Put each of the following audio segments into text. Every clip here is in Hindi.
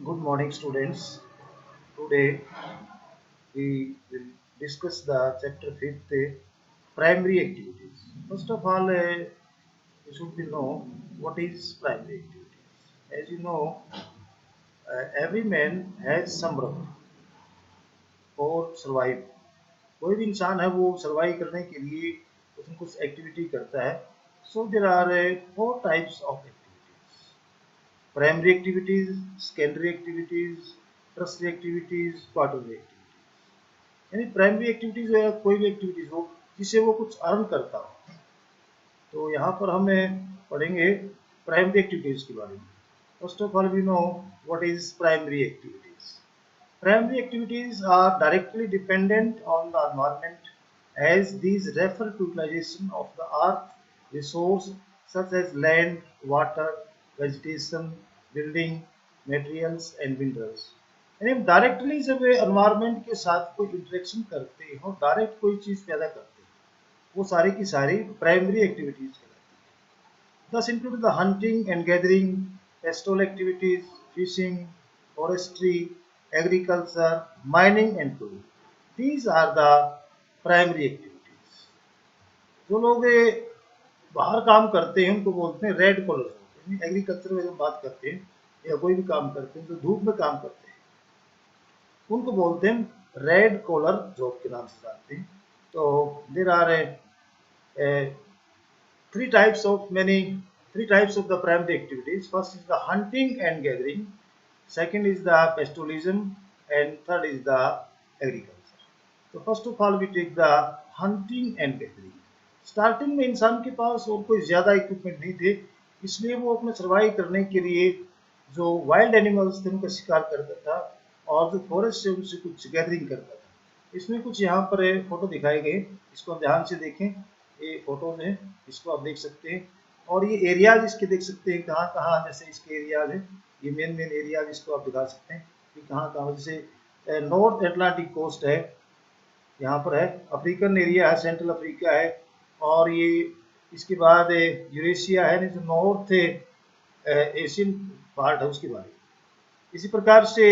Good morning, students. Today we will discuss the chapter 5th, primary activities. First of all, you should know what is primary activities. As you know, every man has some role for survive. कोई भी इंसान है वो सर्वाइव करने के लिए उसमें कुछ एक्टिविटी करता है. So there are four types of activities: primary activities, secondary activities, tertiary activities, quaternary activities. यानी प्राइमरी एक्टिविटीज या कोई भी एक्टिविटीज हो जिससे वो कुछ अर्न करता हो. तो यहाँ पर हमें पढ़ेंगे प्राइमरी एक्टिविटीज के बारे में. First of all we know what is primary activities. Primary activities are directly dependent on the environment as these refer to utilization of the earth resource such as land, water, vegetation, building, materials and minerals. यानी हम डायरेक्टली जब एनवायरनमेंट के साथ कोई इंटरेक्शन करते हो, डायरेक्ट कोई चीज पैदा करते हैं, वो सारी की सारी प्राइमरी एक्टिविटीज कहलाती है. Thus include the hunting and gathering, pastoral activities, fishing, forestry, agriculture, mining and tourism. These are the primary activities. जो लोग बाहर काम करते हैं उनको बोलते हैं रेड कॉलर. एग्रीकल्चर में जब बात करते हैं या कोई भी काम करते हैं जो धूप में काम करते हैं उनको बोलते हैं रेड कॉलर जॉब के नाम से जानते हैं. तो there are three types of the primary activities. First is the hunting and gathering, second is the pastoralism, and third is the agriculture. So first of all we take the hunting and gathering. Starting में इंसान के पास और कोई ज़्यादा इक्विपमेंट नहीं थे, इसलिए वो अपने सर्वाइव करने के लिए जो वाइल्ड एनिमल्स थे उनका शिकार करता था और जो फॉरेस्ट से उनसे कुछ गैदरिंग करता था. इसमें कुछ यहाँ पर फोटो दिखाए गए, इसको आप ध्यान से देखें. ये फोटोज हैं, इसको आप देख सकते हैं. और ये एरियाज इसके देख सकते हैं कहाँ कहाँ, जैसे इसके एरियाज हैं, ये मेन एरियाज इसको आप दिखा सकते हैं कि कहाँ कहाँ. जैसे नॉर्थ एटलांटिक कोस्ट है, यहाँ पर है, अफ्रीकन एरिया है, सेंट्रल अफ्रीका है, और ये इसके बाद यूरेशिया है, जो नॉर्थ एशियन पार्ट है उसके बारे में. इसी प्रकार से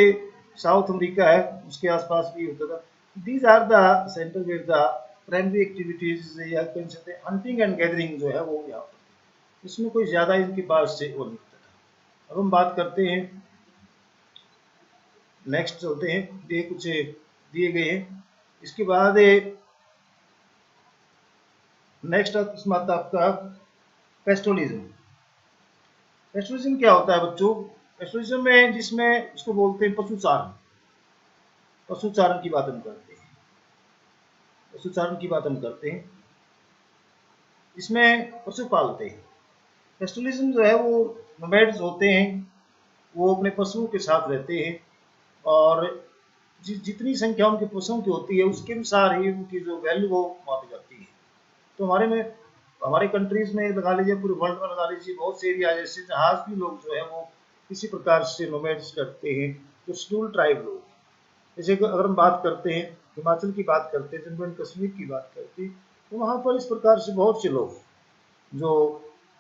साउथ अमेरिका है, उसके आसपास भी होता था. These are the centre where the primary activities या कह सकते हैं हंटिंग एंड गैदरिंग जो है वो यहाँ पर. इसमें कोई ज़्यादा इनके पास से वो नहीं होता था. अब हम बात करते हैं, नेक्स्ट चलते हैं. ये कुछ दिए गए हैं. इसके बाद नेक्स्ट आता आपका पेस्टोलिज्म. पेस्टोलिज्म क्या होता है बच्चों? पेस्टोलिज्म में जिसमें इसको बोलते हैं पशुचारण. पशुचारण की बात हम करते हैं. पशुचारण की बात हम करते हैं, इसमें पशु पालते हैं. पेस्टोलिज्म जो है वो नोमैड्स होते हैं, वो अपने पशुओं के साथ रहते हैं और जितनी संख्या उनके पशुओं की होती है उसके अनुसार ही उनकी जो वैल्यू वो मापी जाती है. तो हमारे कंट्रीज में लगा लीजिए, पूरे वर्ल्ड में लगा लीजिए, बहुत से एरिया जैसे जहाँ भी लोग जो है वो किसी प्रकार से नोमैड्स करते हैं, जो शेड्यूल ट्राइब लोग. जैसे अगर हम बात करते हैं हिमाचल की बात करते हैं, जम्मू एंड कश्मीर की बात करते हैं, तो वहाँ पर इस प्रकार से बहुत से लोग जो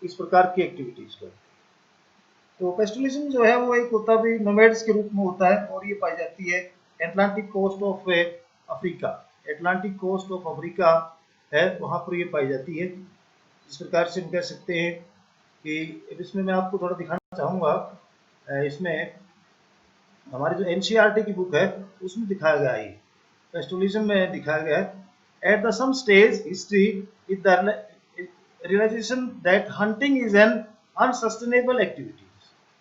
इस प्रकार की एक्टिविटीज करते हैं. तो पेस्टोलिज्म जो है वो एक होता भी नोमैड्स के रूप में होता है और ये पाई जाती है Atlantic coast of Africa. Atlantic coast of Africa है, वहाँ पर ये पाई जाती है. इस प्रकार से हम कह सकते हैं कि इसमें मैं आपको थोड़ा दिखाना चाहूँगा. इसमें हमारी जो एनसीईआरटी की बुक है उसमें दिखाया गया है, पेस्टोलिज्म में दिखाया गया है. At the some stage history is the realization that hunting is an unsustainable activity.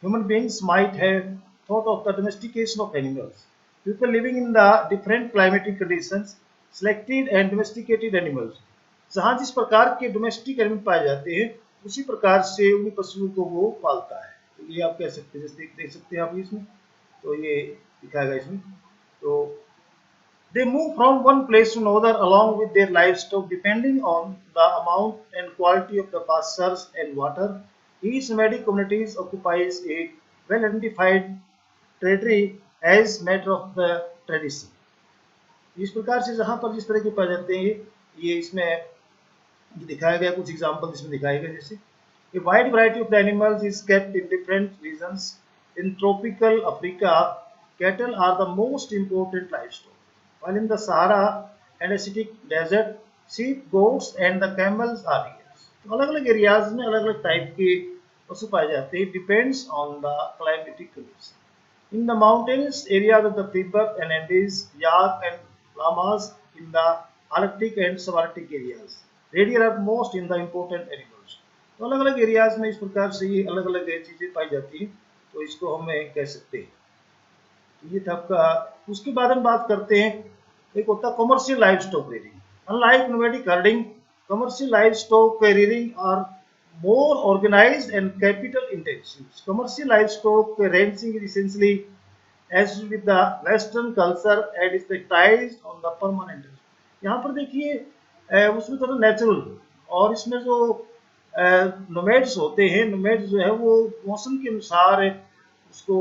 Human beings might have thought of the domestication of animals. People living in the different climatic conditions selected and domesticated animals. जहाँ जिस प्रकार के डोमेस्टिक एनिमल पाए जाते हैं उसी प्रकार से उन पशुओं को वो पालता है. तो ये आप कह सकते हैं, जैसे देख सकते हैं आप इसमें, तो ये दिखाया गया इसमें. तो they move from one place to another along with their livestock depending on the amount and quality of the pastures and water. Each nomadic communities occupies a well-identified territory as matter of the tradition. इस प्रकार से जहाँ पर जिस तरह के पाए जाते हैं ये इसमें दिखाया गया. कुछ एग्जाम्पल इसमें दिखाए गए, जैसे a wide variety of the animals is kept in different regions In tropical Africa, cattle are the most important livestock, while in the Sahara and Asiatic desert, sheep, goats and the camels are here. तो अलग अलग एरियाज में अलग अलग टाइप के पशु पाए जाते हैं, depends on the climatic condition. In the mountainous areas of the Tibet and Andes, yak and llamas in the Arctic and subarctic areas. Reindeer are most in the important animals. तो अलग अलग एरियाज में इस प्रकार से ये अलग अलग चीजें पाई जाती हैं, तो इसको हमें कह सकते हैं. ये था आपका. उसके बाद हम बात करते हैं, एक होता है commercial livestock rearing. Unlike nomadic herding, commercial livestock rearing are more organized and capital intensive. Commercial livestock ranching is essentially as with the Western culture and is practiced on the permanent. यहाँ पर देखिए उसमें थोड़ा नेचुरल, और इसमें जो नोमैड्स होते हैं, नोमैड्स जो है वो मौसम के अनुसार उसको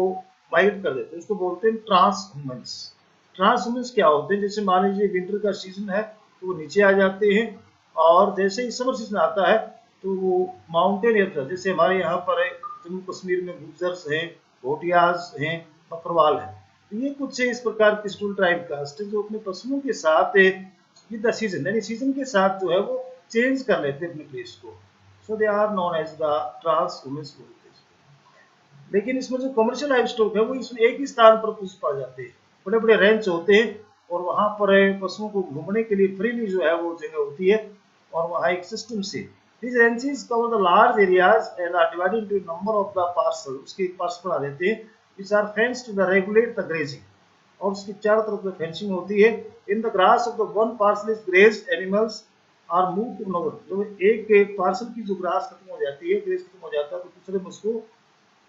माइग्रेट कर देते हैं, उसको बोलते हैं ट्रांसह्यूमन्स. ट्रांसह्यूमन्स क्या होते हैं, जैसे मान लीजिए विंटर का सीजन है तो वो नीचे आ जाते हैं, और जैसे ही समर सीजन आता है तो वो माउंटेन एरिया, जैसे हमारे यहाँ पर जम्मू कश्मीर में गुजर्स हैं, भोटियाज हैं, बकरवाल हैं, तो ये कुछ इस प्रकार की स्टूल ट्राइब कास्ट है जो अपने पशुओं के साथ विद द सीजन, यानी सीजन के साथ जो है वो चेंज कर लेते हैं अपने प्लेस को. So they are known as the transhumance. लेकिन इसमें जो कमर्शियल लाइव स्टॉक है वो इसमें एक ही स्थान पर पशु पाए जाते हैं, बड़े बड़े रेंच होते हैं, और वहाँ पर पशुओं को घूमने के लिए फ्रीली जो है वो जगह होती है, और वहाँ एक सिस्टम से these ranches cover the large areas and are divided into a number of the parcels. उसके पार्सल बना देते हैं which are fenced to regulate the grazing, और उसकी चारों तरफ में फेंसिंग होती है. In the grass of the one parcel is grazed, animals are moved to another. तो एक पार्सल की जो ग्रास खत्म हो जाती है, ग्रेस खत्म हो जाता है, तो दूसरे में उसको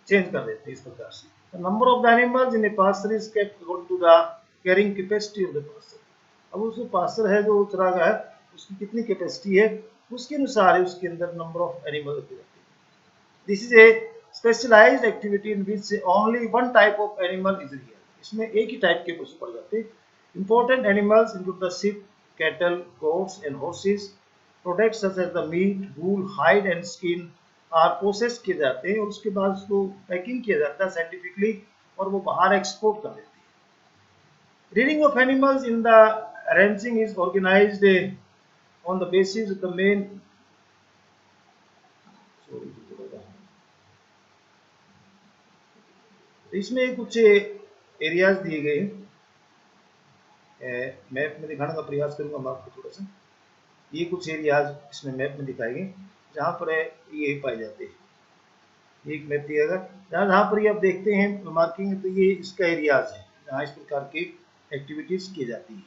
चेंज कर देते हैं इस प्रकार से. The number of the animals in a parcel is kept according to the carrying capacity of the parcel. अब उसको पार्सल है जो चरागाह है, उसकी कितनी कैपेसिटी है उसके अनुसार उसके अंदर नंबर ऑफ एनिमल रखे जाते हैं. This is a specialised activity in which only one type of animal is real. इसमें एक ही टाइप के पशु पड़ जाते हैं. Important animals include the sheep, cattle, goats and horses. Products such as the meat, wool, hide and skin are process किए जाते हैं, और उसके बाद उसको पैकिंग किया जाता है साइंटिफिकली, और वो बाहर एक्सपोर्ट कर देते हैं. Reading of animals in the ranching is organized on the basis of the main इसमें कुछ एरियाज दिए गए हैं, मैप में दिखाने का प्रयास करूंगा मैं आपको थोड़ा सा. ये कुछ एरियाज इसमें मैप में दिखाए गए जहाँ पर ये पाए जाते हैं. एक मैप दिया गया जहाँ पर ये आप देखते हैं मार्किंग, तो ये इसका एरियाज है जहाँ इस प्रकार की एक्टिविटीज की जाती है.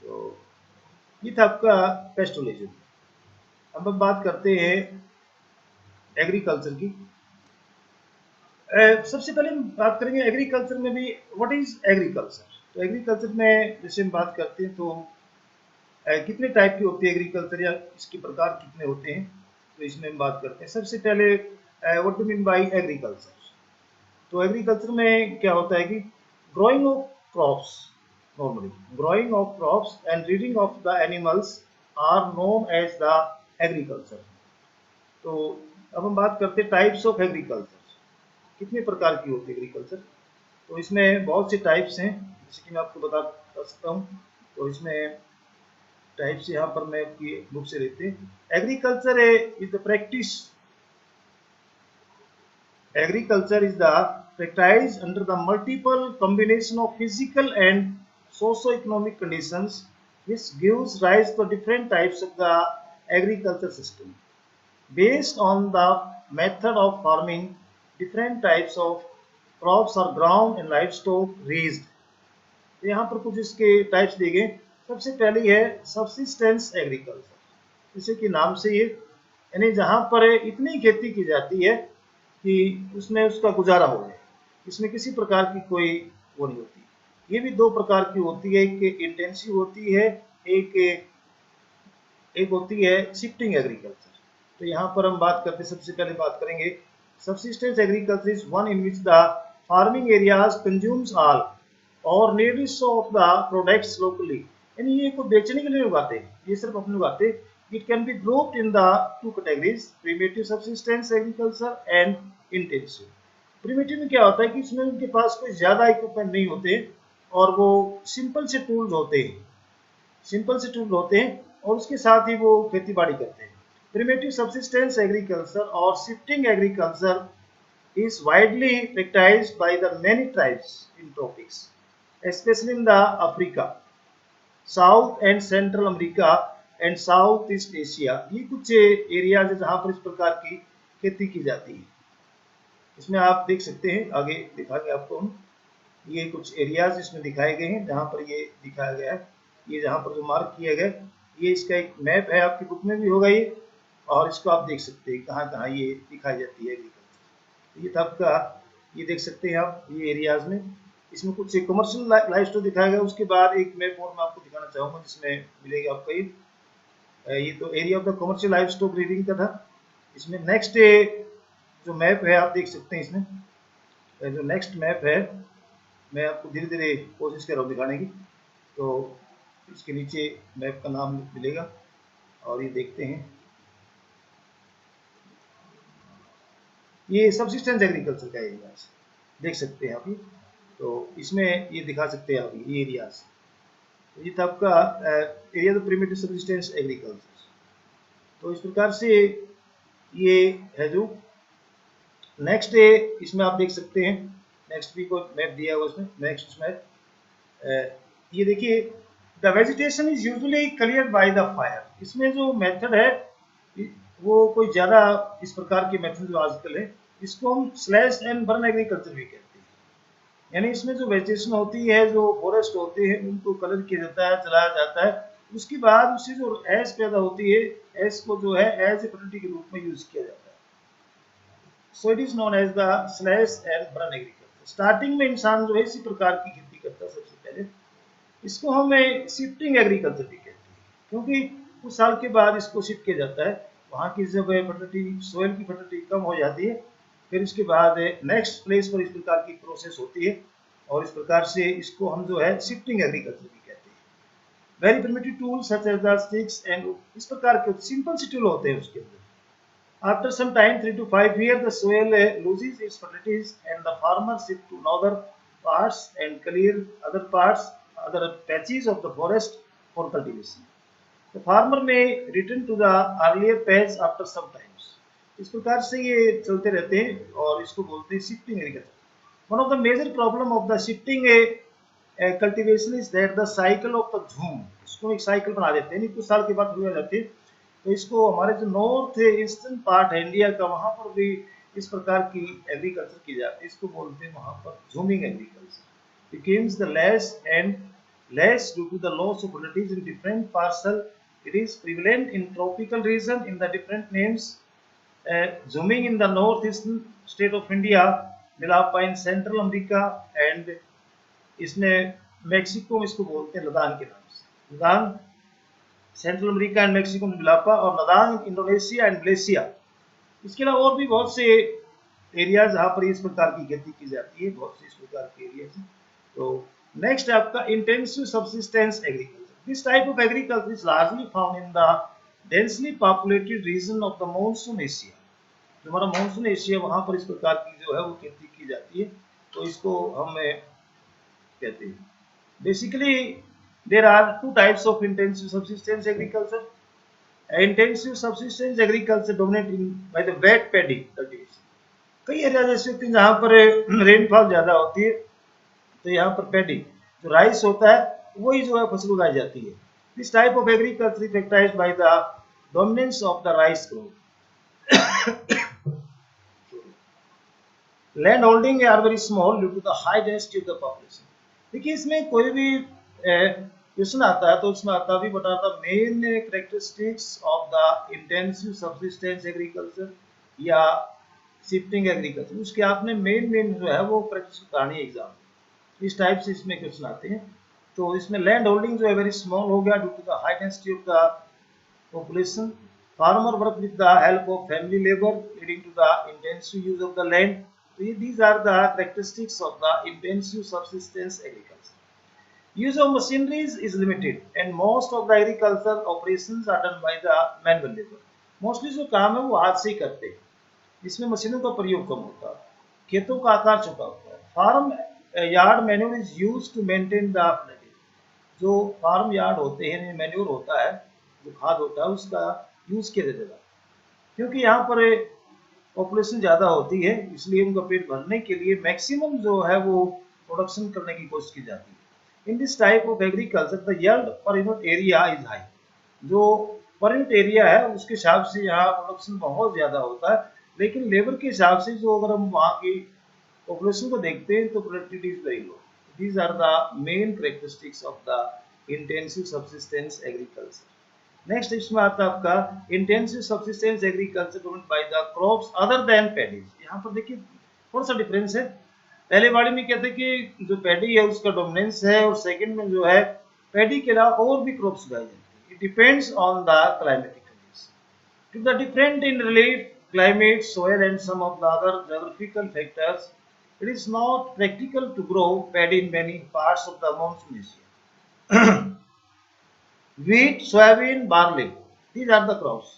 तो ये था आपका पेस्टोलॉजी. अब हम बात करते हैं एग्रीकल्चर की. सबसे पहले हम बात करेंगे एग्रीकल्चर में भी व्हाट इज एग्रीकल्चर. तो एग्रीकल्चर में जैसे हम बात करते हैं तो कितने टाइप की होती है एग्रीकल्चर, या इसके प्रकार कितने होते हैं, तो इसमें हम बात करते हैं. सबसे पहले what do mean by agriculture. तो एग्रीकल्चर में क्या होता है कि growing of crops, normally growing of crops and rearing of the animals are known as the agriculture. तो अब हम बात करते हैं टाइप्स ऑफ एग्रीकल्चर, कितने प्रकार की होती है एग्रीकल्चर. तो इसमें बहुत से टाइप्स हैं, जैसे कि मैं आपको बता सकता हूँ. तो इसमें टाइप्स यहाँ पर मैं आपकी बुक से लेते हैं. Agriculture is the practice, agriculture is the practiced under the multiple combination of physical and socio-economic conditions, which gives rise to different types of the agriculture system. Based on the method of farming, different types of crops are grown and livestock raised. यहाँ पर कुछ इसके टाइप्स दिए गए. सबसे पहली है सबसिस्टेंस एग्रीकल्चर, जैसे कि नाम से ये, यानी जहाँ पर इतनी खेती की जाती है कि उसमें उसका गुजारा हो जाए, इसमें किसी प्रकार की कोई वो नहीं होती. ये भी दो प्रकार की होती है, एक इंटेंसिव होती है, एक होती है शिफ्टिंग एग्रीकल्चर. तो यहाँ पर हम बात करते हैं, सबसे पहले बात करेंगे subsistence agriculture is one in which the farming areas consumes all or needs of the products locally. यानी ये को बेचने के लिए उगाते हैं, ये सिर्फ अपने उगाते हैं. It can be grouped in the two categories, primitive subsistence agriculture and intensive. Primitive में क्या होता है कि इसमें उनके पास कोई ज़्यादा इक्विपमेंट नहीं होते और वो सिंपल से टूल्स होते हैं, सिंपल से टूल होते हैं और उसके साथ ही वो खेती बाड़ी करते हैं। प्रिमिटिव सब्सिस्टेंस एग्रीकल्चर और shifting agriculture is widely practiced by the many tribes in tropics, especially in the Africa, South and Central America and Southeast Asia। ये कुछ एरियाज है जहाँ पर इस प्रकार की खेती की जाती है। इसमें आप देख सकते हैं, आगे दिखाएंगे आपको हम, ये कुछ एरियाज इसमें दिखाए गए हैं जहाँ पर ये दिखाया गया है। ये जहाँ पर जो मार्क किया गया ये इसका एक मैप है, आपकी बुक में भी होगा ये, और इसको आप देख सकते हैं कहाँ कहाँ ये दिखाई जाती है एग्रीकल्चर। ये था आपका, ये देख सकते हैं आप ये एरियाज में। इसमें कुछ कमर्शियल लाइफ स्टोर दिखाया गया। उसके बाद एक मैप और मैं आपको दिखाना चाहूँगा जिसमें मिलेगा आपका ये तो area of the commercial life stock breeding का था। इसमें नेक्स्ट जो मैप है आप देख सकते हैं, इसमें जो नेक्स्ट मैप है मैं आपको धीरे धीरे कोशिश कर रहा हूँ दिखाने की। तो इसके नीचे मैप का नाम मिलेगा और ये देखते हैं, ये सब्सिस्टेंस एग्रीकल्चर का एरिया देख सकते हैं आप। ये तो इसमें ये दिखा सकते हैं आप ये एरियाज। तो ये था आपका area of primitive subsistence agriculture. तो इस प्रकार से ये है जो नेक्स्ट है, इसमें आप देख सकते हैं नेक्स्ट भी कोई मैप दिया हुआ इसमें। नेक्स्ट मैप ये देखिए, the vegetation is usually cleared by the fire. इसमें जो मेथड है वो कोई ज़्यादा इस प्रकार के मेथड जो आजकल है इसको हम स्लैश एंड बर्न एग्रीकल्चर भी कहते हैं। यानी इसमें जो वेजिटेशन होती है, जो फॉरेस्ट होते हैं, उनको कलर किया जाता है, चलाया जाता है। उसके बाद उससे जो एश पैदा होती है, एश को जो है एज ए फर्टिलिटी के रूप में यूज किया जाता है। So it is known as the slash and burn agriculture. Starting में इंसान जो है इसी प्रकार की खेती करता है सबसे पहले। इसको हम शिफ्टिंग एग्रीकल्चर भी कहते हैं, क्योंकि कुछ साल के बाद इसको शिफ्ट किया जाता है। वहाँ की जब फर्टिलिटी, सोयल की फर्टिलिटी कम हो जाती है, फिर इसके बाद नेक्स्ट प्लेस पर इस प्रकार की प्रोसेस होती है और इस प्रकार से इसको हम जो है शिफ्टिंग एग्रीकल्चर भी कहते हैं। Very primitive tool such as the sticks and इस प्रकार के सिंपल से टूल होते हैं उसके अंदर। After some time, 3 to 5 years, the soil loses its fertilities and the farmer shift to other parts and clear other parts, other patches of the forest for cultivation. The farmer may return to the earlier patch after some times. इस प्रकार से ये चलते रहते हैं और इसको बोलते हैं shifting agriculture. One of the major problem of the shifting cultivation is that the cycle of the झूम, इसको एक साइकिल बना देते हैं, कुछ साल के बाद हो जाती है। तो इसको हमारे जो नॉर्थ ईस्टर्न पार्ट है इंडिया का, वहाँ पर भी इस प्रकार की एग्रीकल्चर की जाती है। इसको बोलते हैं वहाँ पर jhuming agriculture. Becomes the less and less due to the loss of fertilities in different parcel. It is prevalent in tropical region in the different names. Jhuming in the north eastern state of India, milpa in central America and इसमें मेक्सिको में इसको बोलते हैं लदान के नाम से। लदान सेंट्रल अमेरिका एंड मेक्सिको में मिलापा, और लदान इंडोनेशिया एंड मलेशिया। इसके अलावा और भी बहुत से एरियाज जहाँ पर इस प्रकार की खेती की जाती है, बहुत से इस प्रकार के एरियाज हैं। तो नेक्स्ट है आपका intensive subsistence agriculture. This type of agriculture is largely found in the densely populated region of the monsoon Asia. जो हमारा मॉनसून एशिया, वहाँ पर इस प्रकार की जो है वो खेती की जाती है। तो इसको हम कहते हैं basically there are two types of intensive subsistence agriculture. Intensive subsistence agriculture dominated by the wet paddy cultivation. कई एरिया जैसे होते हैं जहाँ पर रेनफॉल ज़्यादा होती है, तो यहाँ पर पैडी जो राइस होता है वही जो है फसल उगाई जाती है। This type of agriculture is characterized by the dominance of the rice crop. Land holding are very small due to the high density of the population. देखिए इसमें कोई भी क्वेश्चन आता है तो उसमें आता भी बताता main characteristics of the intensive subsistence agriculture या शिफ्टिंग एग्रीकल्चर, उसके आपने मेन जो है वो प्रैक्टिस करानी एग्जाम। इस टाइप से इसमें क्वेश्चन आते हैं। तो इसमें लैंड होल्डिंग जो है वेरी स्मॉल हो गया due to the high density of the population. Farmer work with the help of family labor, leading to the intensive use of the land. So these are the characteristics of the intensive subsistence agriculture. Use of machineries is limited, and most of the agriculture operations are done by the manual labor. Mostly जो काम है वो हाथ से ही करते हैं, इसमें मशीनों का प्रयोग कम होता है। खेतों का आकार छोटा होता है। Farmyard manure is used to maintain the fertility. जो फार्म यार्ड होते हैं, मैन्योर होता है, जो खाद होता है, उसका यूज किया जाता है। क्योंकि यहाँ पर पॉपुलेशन ज़्यादा होती है, इसलिए उनका पेट भरने के लिए मैक्सिमम जो है वो प्रोडक्शन करने की कोशिश की जाती है। In this type of agriculture the yield per unit area is high. जो पर यूनिट एरिया है उसके हिसाब से यहाँ प्रोडक्शन बहुत ज़्यादा होता है, लेकिन लेबर के हिसाब से जो अगर हम वहाँ की पॉपुलेशन को देखते हैं तो productivity is very low. These are the main characteristics of the intensive subsistence agriculture. Next इसमें आता है आपका intensive subsistence agriculture dominated by the crops other than paddies. यहाँ पर देखिए थोड़ा सा डिफरेंस है। पहले वाले में कहते हैं कि जो पैडी है उसका डोमिनेंस है, और सेकंड में जो है पैडी के अलावा और भी क्रॉप्स उगाई जाती है। It depends on the climatic condition. To the different in relief climate, soil and some of the other geographical factors, it is not practical to grow paddy in many parts of the monsoon Asia. Wheat, soybean, barley. These are the crops.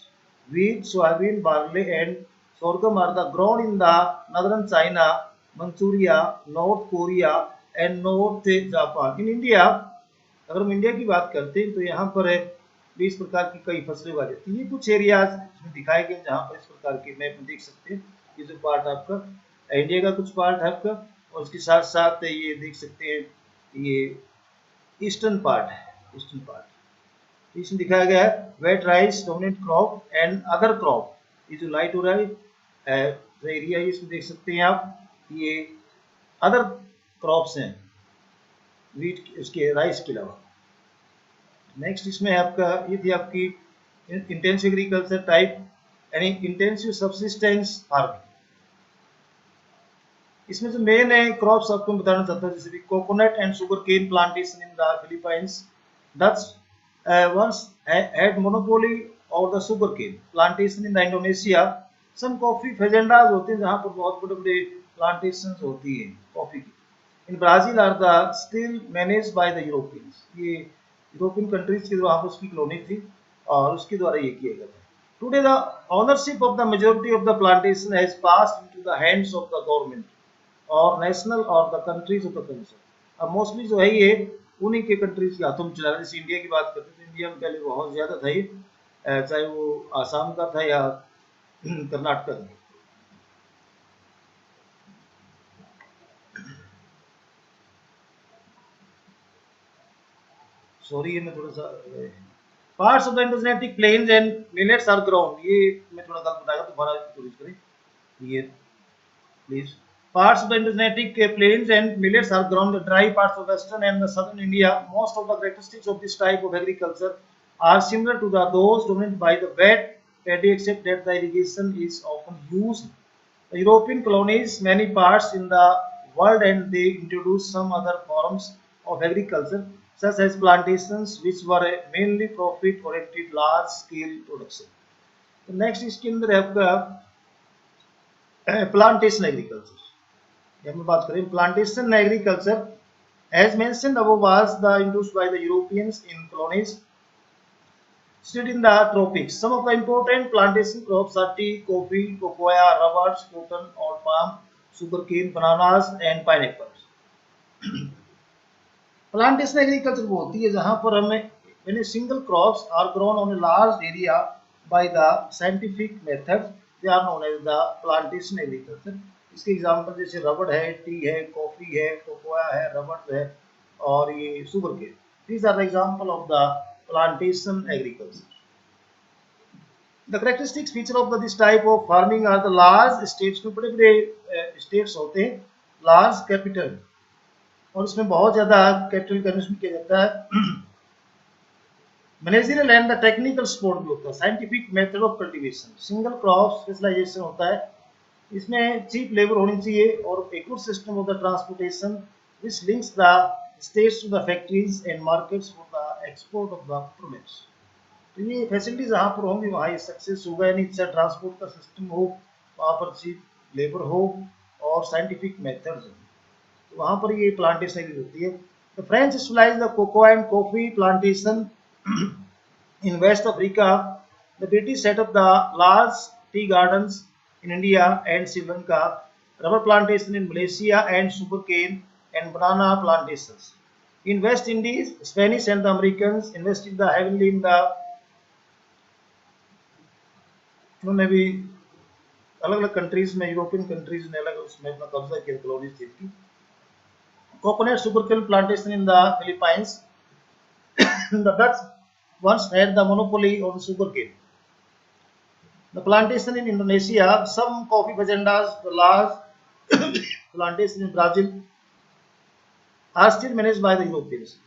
Wheat, soybean, barley, and sorghum are the grown in the northern China, Manchuria, North Korea, and North Japan. In India, अगर हम इंडिया की बात करते हैं तो यहाँ पर 20 प्रकार की कई फसलें उगाई जाती हैं। ये कुछ एरियाज इसमें दिखाए गए जहाँ पर इस प्रकार के मैप में देख सकते हैं। ये जो पार्ट आपका इंडिया का कुछ पार्ट है आपका, और उसके साथ साथ ये देख सकते हैं ये ईस्टर्न पार्ट है। ईस्टर्न पार्ट इसमें दिखाया गया है wet rice dominant crop and other crop. ये जो लाइट हो रहा है एरिया इसमें देख सकते हैं आप, ये अदर क्रॉप्स हैं वीट उसके राइस के अलावा। नेक्स्ट इसमें आपका ये थी आपकी इंटेंसिव एग्रीकल्चर टाइप यानी इंटेंसिव सब्सिस्टेंस फार्मिंग। इसमें जो मेन है क्रॉप्स आपको बताना चाहता हूँ, जैसे coconut and sugarcane plantation in the Philippines. Dutch once had monopoly over the sugar cane plantation in the Indonesia. Some coffee fazendas होते हैं जहाँ पर बहुत बड़े बड़े plantations होती है कॉफी की। In Brazil are the still managed by the Europeans. ये यूरोपियन कंट्रीज की वहाँ पर उसकी कॉलोनी थी और उसके द्वारा ये किया गया था। Today the ownership of the majority of the plantation has passed into the hands of the government or national or the countries of the concern. अब मोस्टली जो है ये उन्हीं के कंट्रीज के हाथों में चला रहा है। जैसे इंडिया की बात करते हैं तो इंडिया में पहले बहुत ज़्यादा था ये, चाहे वो आसाम का था या कर्नाटक का था। सॉरी मैं थोड़ा सा parts of the Indo Gangetic plains and millets are grown. ये मैं थोड़ा गलत बताया, दोबारा कोशिश करें ये please. Parts of the Indonesian plains and millets are grown in the dry parts of western and the southern India. Most of the characteristics of this type of agriculture are similar to those dominated by the wet paddy, except that the irrigation is often used. The European colonies many parts in the world and they introduced some other forms of agriculture such as plantations which were mainly profit oriented large scale production. तो नेक्स्ट इसके अंदर है आपका प्लांटेशन एग्रीकल्चर। जब हम बात करें plantation agriculture as mentioned above was the introduced by the Europeans in colonies stood in the tropics. Some of the important plantation crops are tea, coffee, cocoa, rubber, cotton, or palm, sugarcane, bananas and pineapples. Plantation agriculture वो होती है जहां पर हमें single crops are grown on a large area by the scientific method, they are known as the plantation agriculture. इसके एग्जांपल जैसे रबड़ है, टी है, कॉफी है, कोकोआ है, रबड़ है और ये sugarcane. These are the example of the plantation agriculture. The characteristics feature of this type of farming are the large states. में बड़े बड़े स्टेट्स होते हैं, लार्ज कैपिटल, और इसमें बहुत ज्यादा कैपिटल का इन्वेस्टमेंट किया जाता है। Managerial and the technical support भी होता है। Scientific method of cultivation, single crop specialisation होता है। इसमें चीप लेबर होनी चाहिए और एक good system of the transportation which links the states to the factories and markets for the export of the products. तो ये फैसिलिटी जहाँ पर होंगी वहाँ ये सक्सेस होगा, यानी अच्छा ट्रांसपोर्ट का सिस्टम हो, वहाँ पर चीप लेबर हो और साइंटिफिक मेथड्स हो, वहाँ पर ये प्लांटेशन होती है। The French specialized the cocoa and coffee plantation in West Africa. The British set up the large tea gardens in India and Sri Lanka. rubber plantation in Malaysia, and sugarcane and banana plantations. In West Indies, Spanish and the Americans invested the heavily in the, उन्होंने भी अलग अलग कंट्रीज में, यूरोपियन कंट्रीज ने अलग उसमें अपना कब्जा किया कॉलोनीज थी। Coconut sugarcane plantation in the Philippines, the Dutch once had the monopoly on sugarcane. The plantation in Indonesia, some coffee fazendas, the large plantation in Brazil are still managed by the Europeans.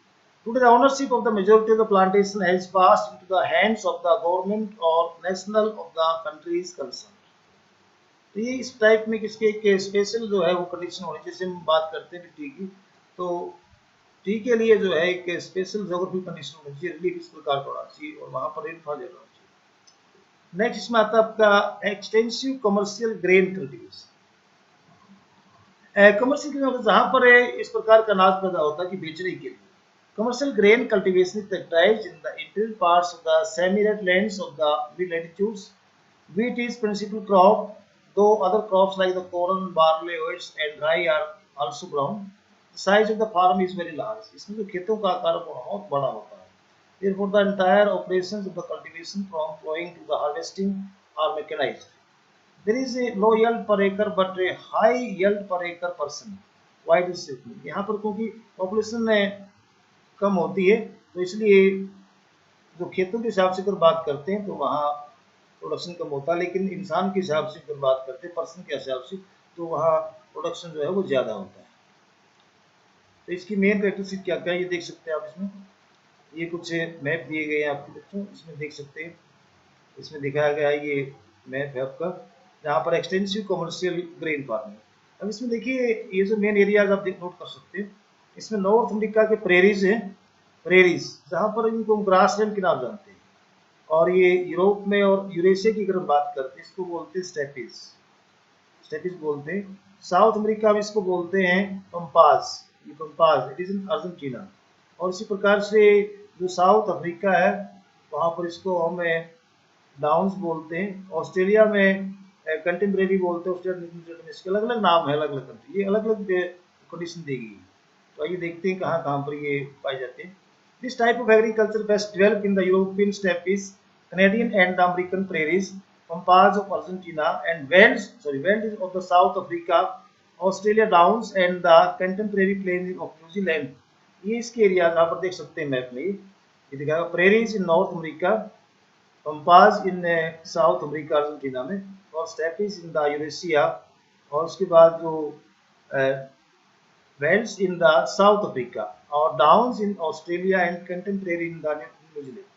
Today, the ownership of the majority of the plantation has passed into the hands of the government or national of the countries concerned. तो ये इस टाइप में किसके एक स्पेशल जो है वो कंडीशन होनी, जैसे हम बात करते हैं टी की, तो टी के लिए जो है एक स्पेशल जोग्राफी कंडीशन होनी चाहिए, रिलीफ इस प्रकार का होना चाहिए और वहाँ पर रेनफॉल ज्यादा होना चाहिए। नेक्स्ट इसमें आता है आपका extensive commercial grain cultivation. Commercial जहाँ पर इस प्रकार का अनाज पैदा होता है कि बेचने के लिए। Commercial grain cultivation is practiced in the interior parts of the semi-arid lands of the mid-latitudes. Wheat is principal crop, though other crops like the corn, barley, oats, and rye are also grown. The size of the farm is very large. इसमें जो खेतों का आकार बहुत बड़ा होता है। Therefore, the entire operations of the cultivation from plowing to the harvesting are mechanized. There is a low yield per acre but a high yield per acre person. Why this statement? यहाँ पर क्योंकि पॉपुलेशन कम होती है तो इसलिए जो खेतों के हिसाब से अगर बात करते हैं तो वहाँ प्रोडक्शन कम होता है, लेकिन इंसान के हिसाब से अगर बात करते हैं पर्सन के हिसाब से तो वहाँ प्रोडक्शन जो है वो ज़्यादा होता है। तो इसकी मेन कैरेक्टरिस्टिक क्या क्या ये देख सकते हैं आप इसमें, ये कुछ मैप दिए गए हैं आपके बच्चों, इसमें देख सकते हैं, इसमें दिखाया गया है ये मैप है आपका, जहाँ पर एक्सटेंसिव कमर्शियल ग्रेन फार्मिंग। अब इसमें देखिए ये जो मेन एरियाज आप नोट कर सकते हैं, इसमें नॉर्थ अमेरिका के प्रेरीज हैं, प्रेरीज जहाँ पर इनको ग्रास लैंड के नाम जानते हैं, और ये यूरोप में और यूरेशिया की अगर हम बात करते हैं इसको बोलते हैं स्टेपिस, स्टेपिस बोलते हैं। साउथ अमेरिका में इसको बोलते हैं पंपास, ये pampas it is in Argentina. और इसी प्रकार से जो साउथ अफ्रीका है वहाँ पर इसको हम डाउन्स बोलते हैं। ऑस्ट्रेलिया में कंटेम्परेरी बोलते हैं, ऑस्ट्रेलिया में इसके अलग अलग नाम है, अलग अलग कंट्री, ये अलग अलग कंडीशन दी गई है। तो आइए देखते हैं कहाँ कहाँ पर ये पाए जाते हैं। This type of agriculture best develop in the European steppes, Canadian and the American prairies, pampas of Argentina, and Velds of the South Africa, Australia Downs, and the contemporary plains of New Zealand. ये इसके एरिया यहाँ पर देख सकते हैं मैप में, ये दिखाएगा प्रेरीज इन नॉर्थ अमेरिका, पंपास इन साउथ अमेरिका अर्जेंटीना में, और स्टेपिस इन द यूरेशिया, और उसके बाद जो Wales in the south Africa और downs in Australia and contemporary in the New Zealand.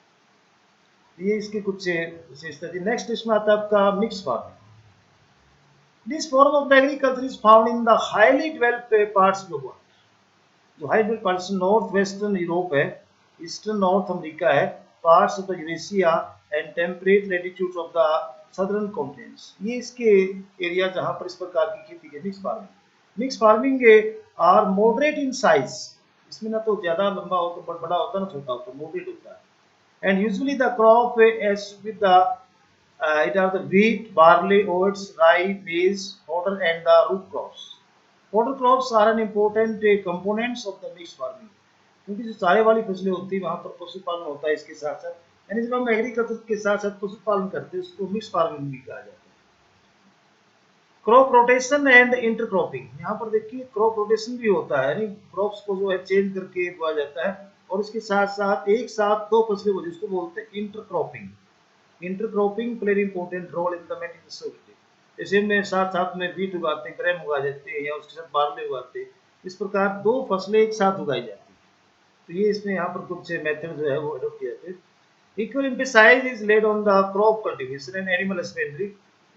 ये इसके कुछ विशेषता थी। नेक्स्ट इसमें आता है आपका mix farming. This form of the agriculture is found in the highly developed parts of the world. जो high developed parts north western Europe है, ईस्टर्न नॉर्थ अमेरिका है, parts of the Eurasia and temperate latitudes of the southern continents, ये इसके एरिया जहां पर इस प्रकार की खेती की mix farming. Mix farming are moderate in size, इसमें ना तो ज्यादा लंबा होता बड़ा होता ना छोटा होता, मॉडरेट होता है। And usually the crop as with the it are the wheat, barley, oats, rye, maize, fodder, and the root crops. Fodder crops are an important components of the mixed farming. क्योंकि जो चारे वाली फसलें होती है वहाँ पर पशुपालन होता है इसके साथ साथ, यानी जब हम एग्रीकल्चर के साथ साथ पशुपालन करते हैं उसको मिक्स फार्मिंग भी कहा जाता है। क्रॉप रोटेशन एंड इंटरक्रॉपिंग, यहाँ पर देखिए क्रॉप रोटेशन भी होता है, यानी क्रॉप्स को जो है चेंज करके बोया जाता है, और इसके साथ साथ एक साथ दो फसलें हो जिसको बोलते हैं intercropping. Intercropping play important role in the maintenance of the, जैसे में साथ साथ में व्हीट उगाते हैं, ग्रेन उगा देते हैं, या उसके साथ बार्ले उगाते हैं, इस प्रकार दो फसलें एक साथ उगाई जाती है। तो ये इसमें यहाँ पर कुछ मेथड जो है वो अडॉप्ट किए जाते हैं। Equal emphasise is laid on the crop cultivation and animal husbandry,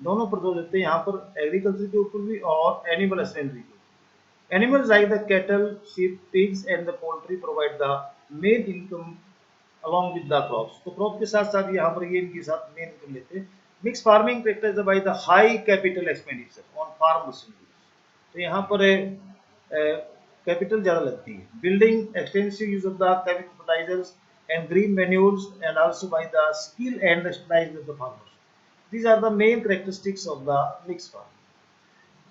दोनों पर जोर देते हैं यहाँ पर एग्रीकल्चर के ऊपर भी और एनिमल हस्बेंड्री के। Animals like the cattle, sheep, pigs, and the poultry provide the main income along with the crops. तो क्रॉप के साथ साथ यहाँ पर ये इनके साथ मेन इनकम लेते हैं। Mix farming characterized by the high capital expenditure on farm machinery. तो यहाँ पर कैपिटल ज़्यादा लगती है। Building extensive use of the chemical fertilizers and green manures, and also by the skill and the specialization of the farmers. These are the main characteristics of the mixed farming.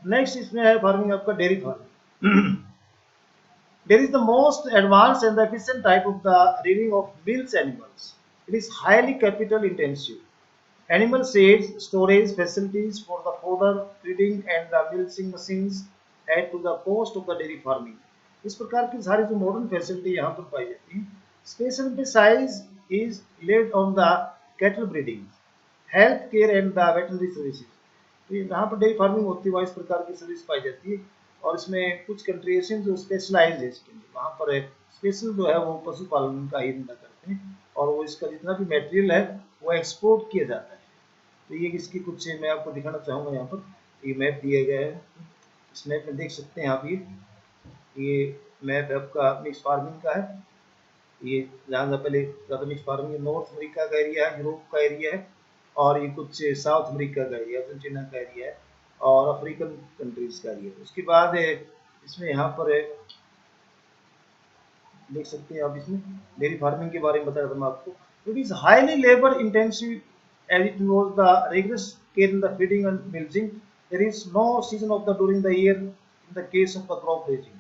Next इसमें है फार्मिंग आपका dairy farming. Dairy is the most advance and the efficient type of the rearing of milk animals. It is highly capital intensive. Animal sheds, storage facilities for the fodder, feeding and the milking machines add to the cost of the dairy farming. इस प्रकार की सारी जो मॉडर्न फैसिलिटी यहाँ पर पाई जाती है। Special emphasise is laid on the cattle breeding, health care and the veterinary services. तो यहाँ पर डेयरी फार्मिंग होती है वहाँ इस प्रकार की सर्विस पाई जाती है। और इसमें कुछ कंट्रीज जो स्पेशलाइज है इसके लिए, वहाँ पर स्पेशल जो है वो पशुपालन का ही धंधा करते हैं और वो इसका जितना भी मटेरियल है वो एक्सपोर्ट किया जाता है। तो ये इसकी कुछ मैं आपको दिखाना चाहूँगा। यहाँ पर ये मैप दिया गया है, इस मैप में देख सकते हैं आप। ये मैप आपका मिक्स फार्मिंग का है। ये जहाँ पहले ज़्यादा मिक्स फार्मिंग नॉर्थ अमेरिका का एरिया है, यूरोप का एरिया है, और ये कुछ साउथ अमेरिका का एरिया, अर्जेंटीना का एरिया है, और अफ्रीकन कंट्रीज का एरिया है। उसके बाद इसमें यहाँ पर देख सकते हैं आप, इसमें डेयरी फार्मिंग के बारे में बता रहा था मैं आपको। It is highly labour intensive as it involves the rigorous care in the feeding and milking. There is no season of the during the year in the case of the crop raising.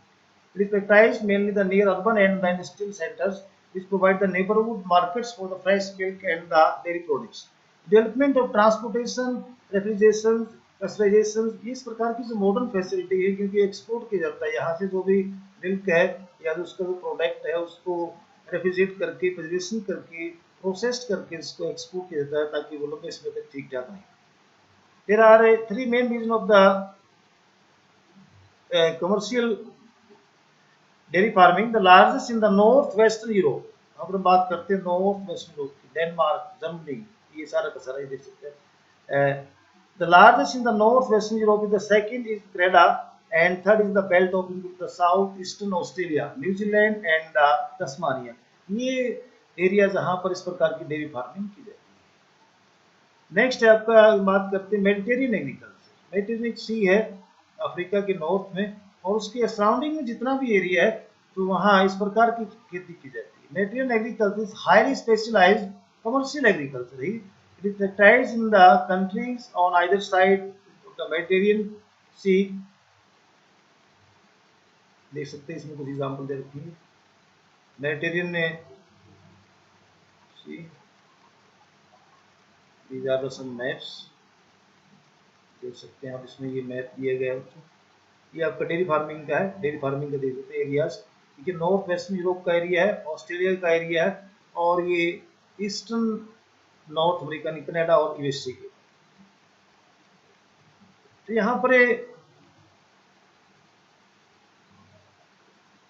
It is prioritized mainly the near urban and the industrial centers, which provide the neighborhood markets for the fresh milk and the dairy products. Development of transportation, refrigeration, pasteurization, इस प्रकार की जो मॉडर्न फैसिलिटी है, क्योंकि एक्सपोर्ट किया जाता है यहाँ से जो भी मिल्क है या उसका जो प्रोडक्ट है उसको रेफ्रिजरेट करके, प्रिजर्वेशन करके, प्रोसेस्ड करके इसको एक्सपोर्ट किया जाता है ताकि वो लंबे समय तक ठीक ठाक रहे। There are three main reasons of the commercial dairy farming. The largest in the northwestern Europe. अगर हम बात करते हैं नॉर्थ वेस्टर्न यूरोप की, डेनमार्क, जर्मनी, ये सारा का सारा ये देख सकते हैं। The largest in the northwestern Europe is the second is Canada and third is the belt of the southeastern Australia, New Zealand and Tasmania. ये एरिया जहाँ पर इस प्रकार की डेयरी फार्मिंग की जाती है। नेक्स्ट है आपका बात करते हैं मेडिटेरियन एग्रीकल्चर। मेडिटेरियन सी है अफ्रीका के नॉर्थ में और उसके सराउंडिंग में जितना भी एरिया है तो वहाँ इस प्रकार की खेती की जाती है। Mediterranean agriculture is highly specialised commercial agriculture ही। It is practiced in the countries on either side of the Mediterranean Sea. देख सकते हैं इसमें कुछ एग्जांपल दे रखी है। मेडिटेरियन में सी, these are the some maps, देख सकते हैं आप इसमें ये मैप दिया गया है। ये आपका डेयरी फार्मिंग का है, डेयरी फार्मिंग का देख सकते हैं एरियाज। ये नॉर्थ वेस्टर्न यूरोप का एरिया है, ऑस्ट्रेलिया का एरिया है, और ये ईस्टर्न नॉर्थ अमेरिका, कनाडा और यूएसए के। तो यहाँ पर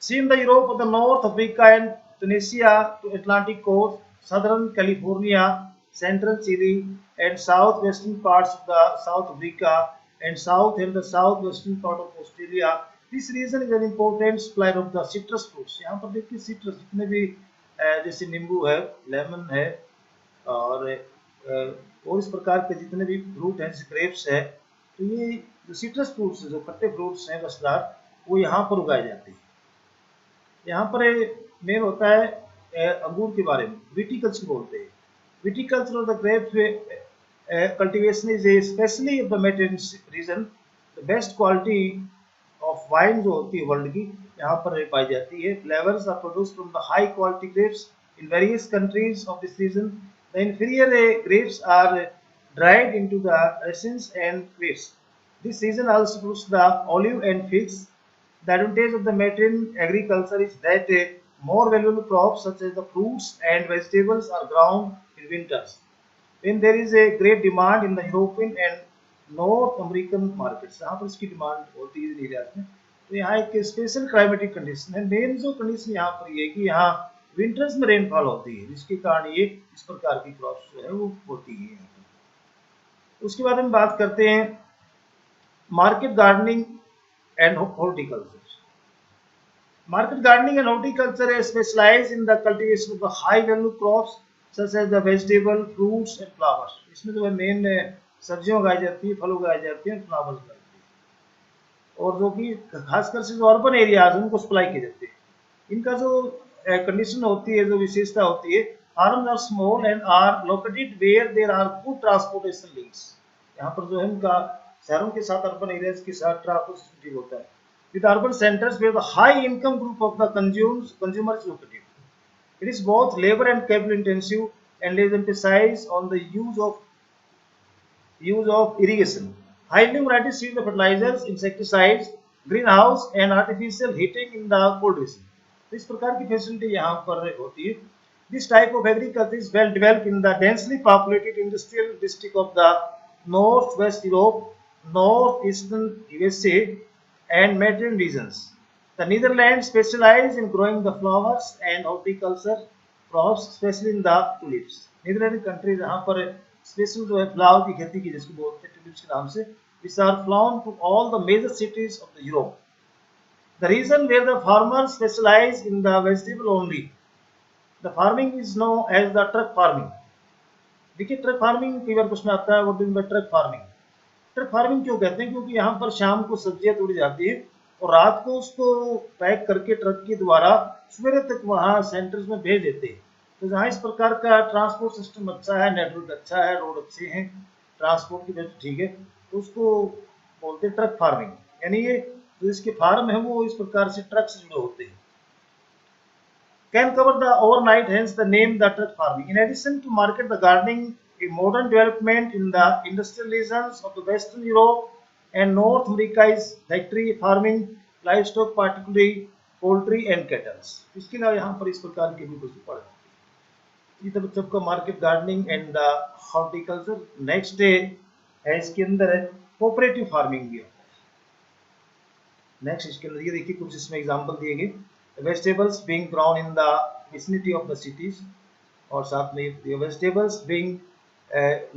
see in the Europe of the North Africa and Tunisia to Atlantic coast, southern California, central Chile, and southwestern parts of the South Africa and south and the southwestern part of Australia. This region is an important supplier of the citrus fruits. यहाँ पर देखिए सिट्रस जितने भी जैसे नींबू है, लेमन है, और इस प्रकार के जितने भी फ्रूट हैं, जैसे ग्रेप्स है, तो ये जो सिट्रस फ्रूट्स जो खट्टे फ्रूट्स हैं रसदार, वो यहाँ पर उगाए जाते हैं। यहाँ पर मेन होता है अंगूर के बारे में, विटिकल्चर बोलते हैं। Viticulture of the grape cultivation is specially of the Mediterranean region. The best quality of wine जो होती है वर्ल्ड की यहाँ पर पाई जाती है। Flavours are produced from the high quality grapes in various countries of this region. The inferior grapes are dried into the raisins and grapes. This region also produces the olive and figs. The advantage of the Mediterranean agriculture is that more valuable crops such as the fruits and vegetables are grown in winters, when there is a great demand in the European and North American markets. यहाँ पर इसकी डिमांड होती है एरियाज में। तो यहाँ एक स्पेशल क्लाइमेटिक कंडीशन है। मेन जो कंडीशन यहाँ पर ये है कि यहाँ विंटर्स में रेनफॉल होती है, जिसके कारण ये इस प्रकार की क्रॉप्स जो है वो होती है। उसके बाद हम बात करते हैं market gardening and horticulture. Market gardening and horticulture is specialized in the cultivation of the high value crops such as the vegetable, fruits and flowers. इसमें जो है मेन सब्जियां उगाई जाती है, फल उगाए जाते हैं, फ्लावर्स उगाए जाते हैं, और जो कि खासकर से जो अर्बन एरियाज उनको सप्लाई किए जाते हैं। इनका जो कंडीशन होती है, जो विशेषता होती है, farms are small and are located where there are good transportation links. यहाँ पर जो है उनका शहरों के साथ अर्बन एरियाज के साथ ट्रांसपोर्ट सिस्टम ठीक होता है। With urban centres where the high income group of the consumers located, it is both labour and capital intensive and lays emphasis on the use of irrigation, highly variety seeds of fertilizers, insecticides, greenhouse and artificial heating in the cold region। इस प्रकार की फैसिलिटी यहाँ पर होती है। This type of agriculture is well developed in the densely populated industrial district of the northwest Europe, northeastern USA and Mediterranean regions। The Netherlands specialize in growing the flowers and horticulture crops, especially in the tulips। Netherland country जहाँ पर स्पेशल जो है फ्लावर की खेती की जिसको बोलते हैं ट्यूलिप्स के नाम से, which are flown to all the major cities of the Europe। The region where the farmers specialize in the vegetable only, the farming is known as the truck farming। देखिए ट्रक फार्मिंग कई बार प्रश्न आता है, what do mean by truck farming. Truck farming क्यों कहते हैं? क्योंकि यहाँ पर शाम को सब्जियां तोड़ी जाती है और रात को उसको पैक करके ट्रक के द्वारा सवेरे तक वहाँ सेंटर्स में भेज देते हैं। तो जहाँ इस प्रकार का ट्रांसपोर्ट सिस्टम अच्छा है, नेटवर्क अच्छा है, रोड अच्छे हैं, ट्रांसपोर्ट की वजह ठीक है, तो उसको बोलते हैं ट्रक फार्मिंग। यानी ये जो इसके फार्म है वो इस प्रकार से ट्रक से जुड़े होते हैं। Can cover the overnight, hence the name the truck farming। In addition to market the gardening, a modern development in the industrial regions of the Western Europe and North America is factory farming, livestock particularly poultry and cattle। इसके अलावा यहाँ पर इस प्रकार के भी पशु पालन। ये तब सबका market gardening and the horticulture. Next है इसके अंदर है कोऑपरेटिव फार्मिंग भी होता है। नेक्स्ट इसके अंदर ये देखिए कुछ इसमें एग्जांपल दिए गए। Vegetables being grown in the vicinity of the cities, और साथ में the vegetables being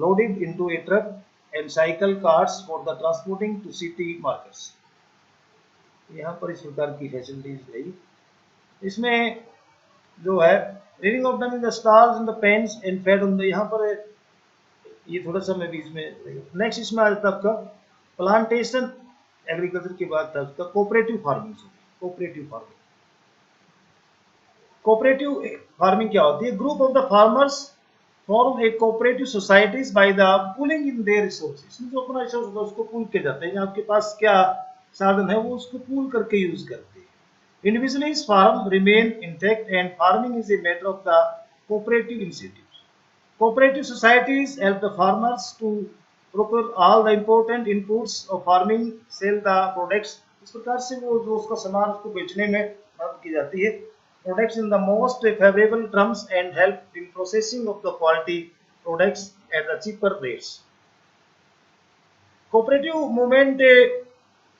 loaded into a truck and cycle carts for the transporting to city markets। यहाँ पर इस प्रकार की फैसिलिटीज है। इसमें जो है rearing of them in the stalls and the pens and fed on the, यहाँ पर ये थोड़ा सा मैं बीच में। नेक्स्ट इसमें आ जाता है आपका प्लांटेशन एग्रीकल्चर के बाद था उसका cooperative farming. Cooperative farming, cooperative farming क्या होती है? Group of the farmers form A cooperative societies by the pooling in their resources. इसमें जो अपना रिसोर्स होता है उसको पूल किया जाता है। आपके पास क्या साधन है वो उसको पूल करके यूज करते हैं। Individuals farm remain intact and farming is a matter of the cooperative initiatives. Cooperative societies help the farmers to procure all the important inputs of farming, sell the products. इस प्रकार से वो जो उसका सामान उसको बेचने में मदद की जाती है। Products in the most favorable terms and help in processing of the quality products at the cheaper rates। Cooperative movement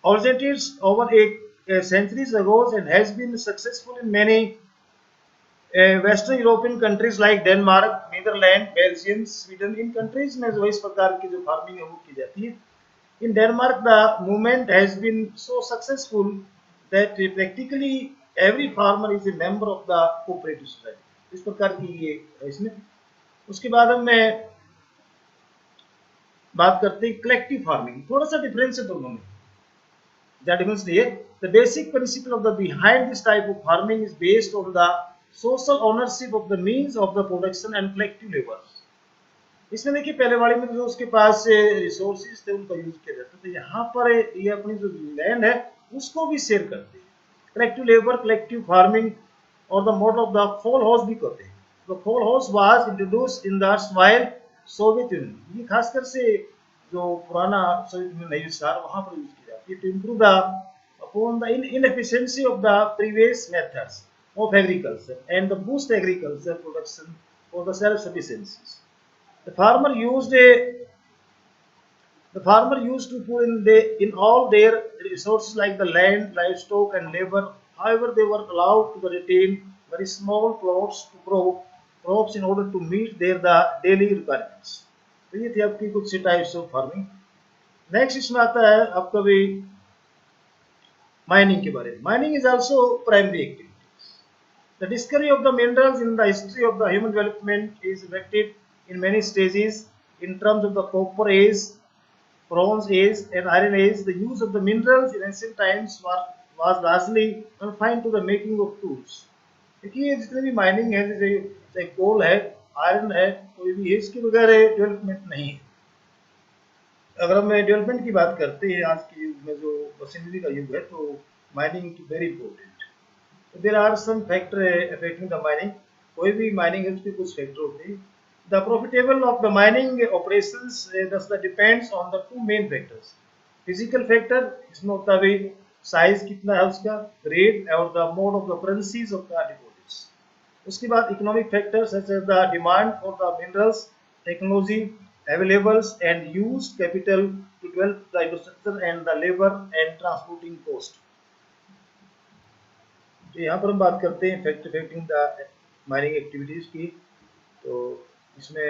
originated over centuries ago and has been successful in many Western European countries like Denmark, Netherlands, Belgium, Sweden। In countries में जो इस प्रकार की जो फार्मिंग है वो की जाती है। In Denmark, the movement has been so successful that practically every farmer is a member of the cooperative society। इस प्रकार की ये है इसमें। उसके बाद हम बात करते हैं कलेक्टिव फार्मिंग। थोड़ा सा डिफरेंस है दोनों में। क्या डिफरेंस है? The basic principle of the behind this type of farming is based on the social ownership of the means of the production and collective labour. इसमें देखिए पहले वाले में जो उसके पास रिसोर्सेज थे उनका यूज किया जाता था। यहाँ पर ये अपनी जो लैंड है उसको भी शेयर करते हैं। कलेक्टिव लेबर, कलेक्टिव फार्मिंग और द मॉडल ऑफ द खोल हाउस भी कहते हैं। द खोल house was introduced in the soil Soviet union. ये खासकर से जो पुराना सोवियत यूनियन है विस्तार वहां पर यूज की जाती है to improve the upon the inefficiency of the previous methods of agriculture and the boost agriculture production for the self sufficiency. The farmer used to put in all their resources like the land, livestock and labor. However, they were allowed to retain very small plots to grow crops in order to meet their the daily requirements। तो ये थी आपकी कुछ टाइप्स ऑफ फार्मिंग। नेक्स्ट इसमें आता है आपका भी माइनिंग के बारे में। Mining is also primary activities. The discovery of the minerals in the history of the human development is affected in many stages in terms of the copper age, bronze age and iron age। The use of the minerals in ancient times was largely confined to the making of tools। देखिए जितने भी माइनिंग है जैसे कोल है, आयरन है, कोई भी इसके बगैर डेवलपमेंट नहीं है। अगर हम डेवलपमेंट की बात करते हैं आज के युग में जो मशीनरी का युग है तो mining very important. There are some factor affecting the mining. कोई भी माइनिंग है उसके कुछ फैक्टर होते हैं। The profitable of the mining operations thus the depends on the two main factors. Physical factor, इसमें होता है साइज कितना है उसका, ग्रेड और the mode of the currencies of the deposits. उसके बाद economic factors such as the demand for the minerals, technology availables and used capital to develop the infrastructure and the labor and transporting cost। तो यहाँ पर हम बात करते हैं fact affecting the mining activities की। तो इसमें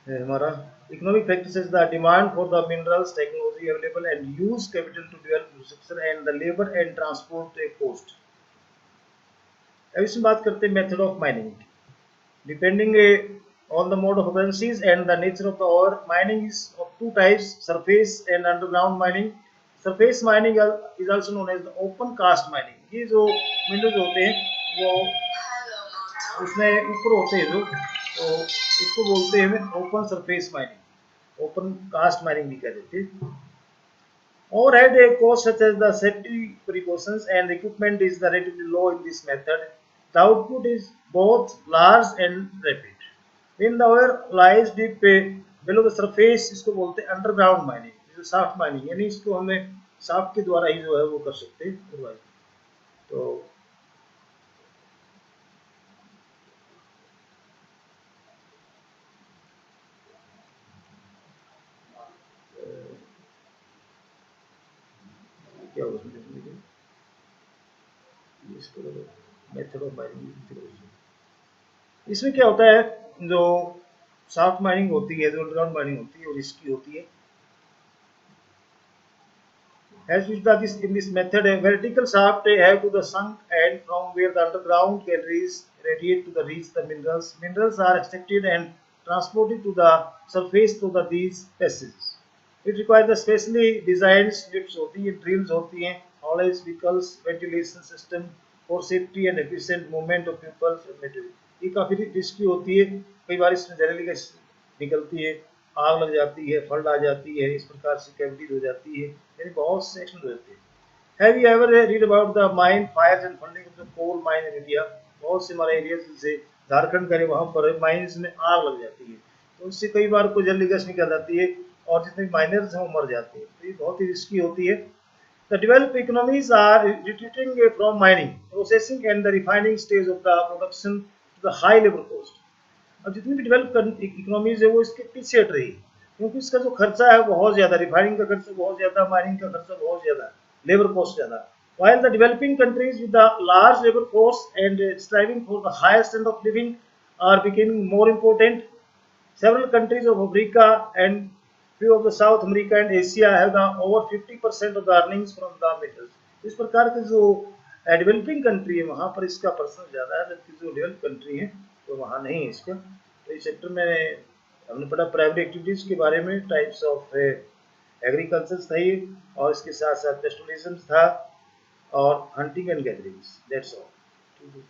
हमारा economic factors is the demand for the minerals, technology available and use capital to develop infrastructure and the labour and transport cost. अब इसमें बात करते हैं method of mining. Depending on the mode of occurrences and the nature of the ore, mining is of two types: surface and underground mining। Surface mining is also known as the open cast mining। ये जो मिनरल्स होते हैं वो उसमें ऊपर होते हैं जो, तो उसको बोलते हैं open surface mining, open cast mining भी कह देते हैं। Overhead costs such as the safety precautions and equipment is the relatively low in this method. The output is both large and rapid. When the ore lies deep below the surface, इसको बोलते हैं अंडरग्राउंड माइनिंग, जो साफ्ट माइनिंग, यानी इसको हमें साफ्ट के द्वारा ही जो है वो कर सकते हैं। तो क्या होगा मेथड ऑफ माइनिंग। इसमें क्या होता है, जो सॉफ्ट माइनिंग होती है, जो अंडरग्राउंड माइनिंग होती है वो रिस्की होती है। As with this in this method, a vertical shaft have to the sunk end from where the underground galleries radiate to the reach the minerals. Minerals are extracted and transported to the surface through these passages. It requires the specially designed slips होती है, drills होती हैं, haulage vehicles, ventilation system for safety and efficient movement of pupils and material। ये काफी रिस्की होती है, कई बार इसमें जहरीली गैस निकलती है, आग लग जाती है, फ्लड आ जाती है, इस प्रकार से कैविटीज हो जाती है, यानी बहुत से एक्सीडेंट हो जाते हैं। Have you ever read about the mine fires and funding of the coal mine in India. बहुत से हमारे एरिया जैसे झारखंड का वहाँ पर माइंस में आग लग जाती है, तो उससे कई बार कोई जल्दी गैस निकल जाती है और जितने माइनर्स हैं वो मर जाते हैं, तो ये बहुत ही रिस्की होती है। The developed economies are retreating from mining, processing and the refining stage of the production to the high labor cost। अब जितनी भी डेवलप इकोनॉमीज है वो इसके पीछे हट रही है, क्योंकि इसका जो खर्चा है बहुत ज्यादा, रिफाइनिंग का खर्चा बहुत ज्यादा, माइनिंग का खर्चा बहुत ज्यादा, लेबर कॉस्ट ज्यादा। While the developing countries with the large labor costs and striving for the higher standard of living are becoming more important। Several countries of Africa and few of the South America and Asia have the over 50% of the earnings from the metals। इस प्रकार के जो डेवलपिंग कंट्री है वहाँ पर इसका परसेंट ज़्यादा है, जबकि जो डेवलप कंट्री है तो वहाँ नहीं है इसका। तो इस सेक्टर में हमने पढ़ा प्राइमरी एक्टिविटीज़ के बारे में, टाइप्स ऑफ एग्रीकल्चर था ये, और इसके साथ साथ पेस्टोलिज्म था और hunting and gatherings. That's all.